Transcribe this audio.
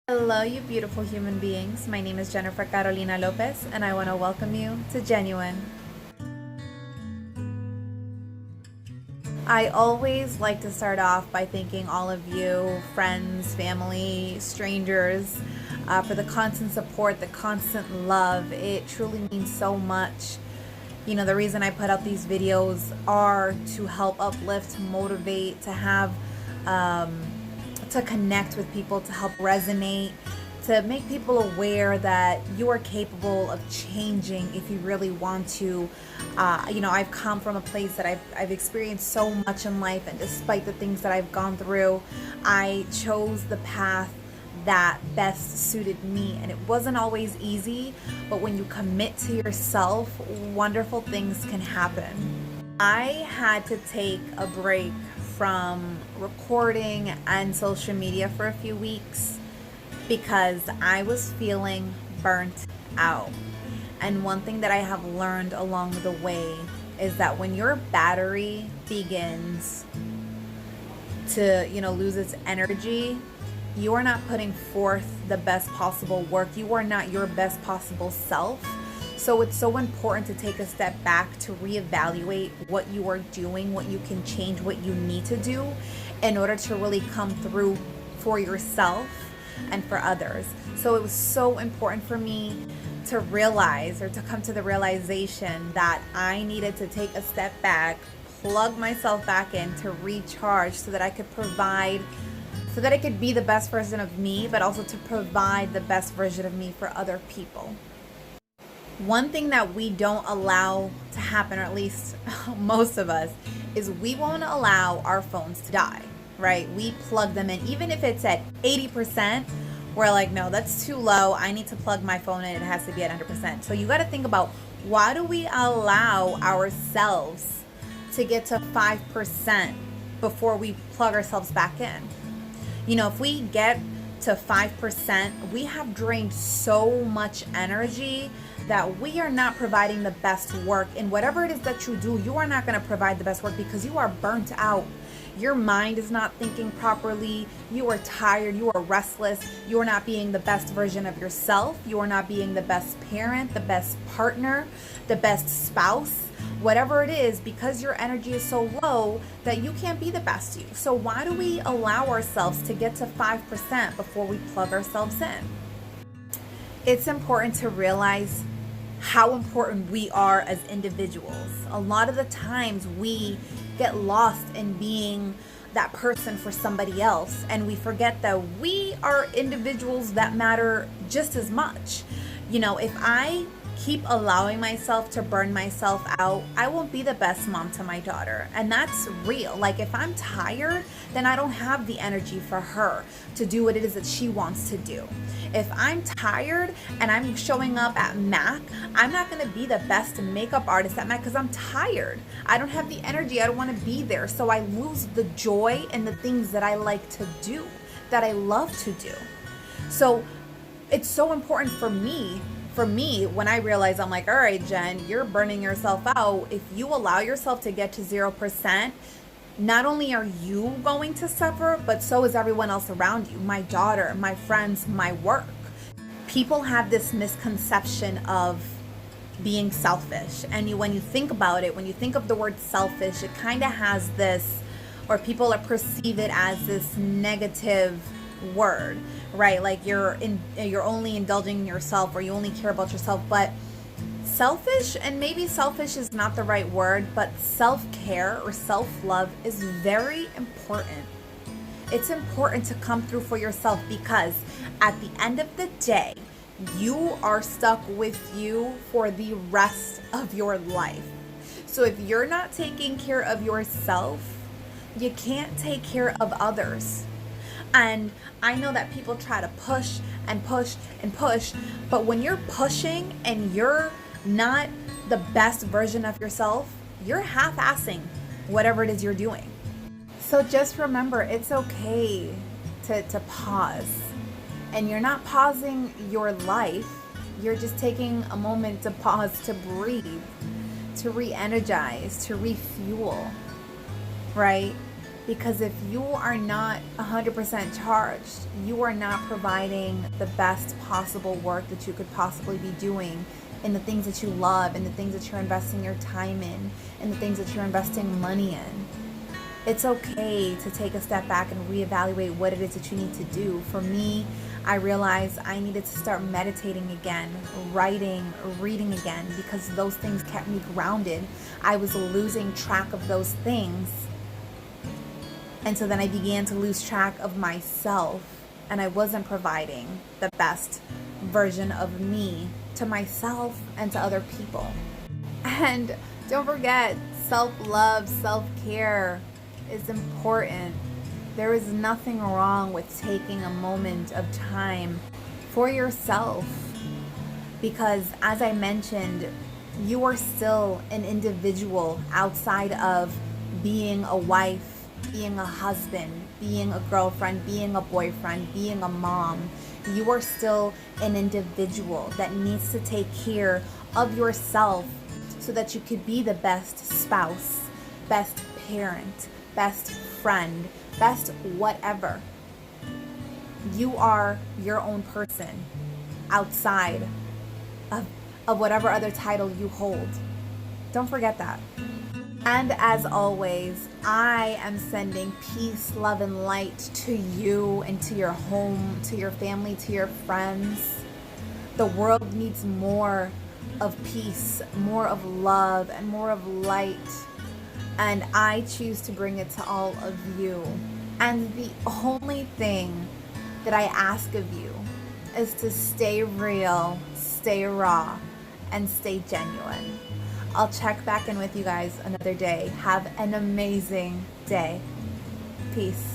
Hello, you beautiful human beings. My name is Jennifer Carolina Lopez, and I want to welcome you to Genuine. I always like to start off by thanking all of you, friends, family, strangers, for the constant support, the constant love. It truly means so much. The reason I put out these videos are to help uplift, motivate, to have to connect with people, to help resonate, to make people aware that you are capable of changing if you really want to. I've come from a place that I've experienced so much in life, and despite the things that I've gone through, I chose the path that best suited me. And it wasn't always easy, but when you commit to yourself, wonderful things can happen. I had to take a break from recording and social media for a few weeks because I was feeling burnt out. And one thing that I have learned along the way is that when your battery begins to, lose its energy, you are not putting forth the best possible work. You are not your best possible self. So it's so important to take a step back to reevaluate what you are doing, what you can change, what you need to do in order to really come through for yourself and for others. So it was so important for me to realize, or to come to the realization, that I needed to take a step back, plug myself back in to recharge so that I could provide, so that I could be the best version of me, but also to provide the best version of me for other people. One thing that we don't allow to happen, or at least most of us, is we won't allow our phones to die, right? We plug them in. Even if it's at 80%, we're like, no, that's too low. I need to plug my phone in. It has to be at 100%. So you got to think about, why do we allow ourselves to get to 5% before we plug ourselves back in? If we get to 5%, we have drained so much energy that we are not providing the best work. In whatever it is that you do, you are not going to provide the best work because you are burnt out. Your mind is not thinking properly. You are tired. You are restless. You are not being the best version of yourself. You are not being the best parent, the best partner, the best spouse, whatever it is, because your energy is so low that you can't be the best you. So why do we allow ourselves to get to 5% before we plug ourselves in? It's important to realize how important we are as individuals. A lot of the times we get lost in being that person for somebody else, and we forget that we are individuals that matter just as much. If I keep allowing myself to burn myself out, I won't be the best mom to my daughter. And that's real. Like, if I'm tired, then I don't have the energy for her to do what it is that she wants to do. If I'm tired and I'm showing up at MAC, I'm not going to be the best makeup artist at MAC because I'm tired. I don't have the energy. I don't want to be there. So I lose the joy in the things that I like to do, that I love to do. So it's so important for me, when I realize, I'm like, all right, Jen, you're burning yourself out. If you allow yourself to get to 0%, not only are you going to suffer, but so is everyone else around you. My daughter, my friends, my work. People have this misconception of being selfish. And when you think about it, when you think of the word selfish, it kind of has this, or people perceive it as this negative word, right? Like you're only indulging in yourself, or you only care about yourself. But selfish, and maybe selfish is not the right word, but self-care or self-love is very important. It's important to come through for yourself, because at the end of the day, you are stuck with you for the rest of your life. So if you're not taking care of yourself, you can't take care of others. And I know that people try to push and push and push, but when you're pushing and you're not the best version of yourself, you're half-assing whatever it is you're doing. So just remember, it's okay to pause. And you're not pausing your life, you're just taking a moment to pause, to breathe, to re-energize, to refuel, right? Because if you are not 100% charged, you are not providing the best possible work that you could possibly be doing in the things that you love, in the things that you're investing your time in the things that you're investing money in. It's okay to take a step back and reevaluate what it is that you need to do. For me, I realized I needed to start meditating again, writing, reading again, because those things kept me grounded. I was losing track of those things. And so then I began to lose track of myself, and I wasn't providing the best version of me to myself and to other people. And don't forget, self-love, self-care is important. There is nothing wrong with taking a moment of time for yourself, because as I mentioned, you are still an individual outside of being a wife, being a husband, being a girlfriend, being a boyfriend, being a mom. You are still an individual that needs to take care of yourself so that you could be the best spouse, best parent, best friend, best whatever. You are your own person outside of whatever other title you hold. Don't forget that. And as always, I am sending peace, love, and light to you and to your home, to your family, to your friends. The world needs more of peace, more of love, and more of light. And I choose to bring it to all of you. And the only thing that I ask of you is to stay real, stay raw, and stay genuine. I'll check back in with you guys another day. Have an amazing day. Peace.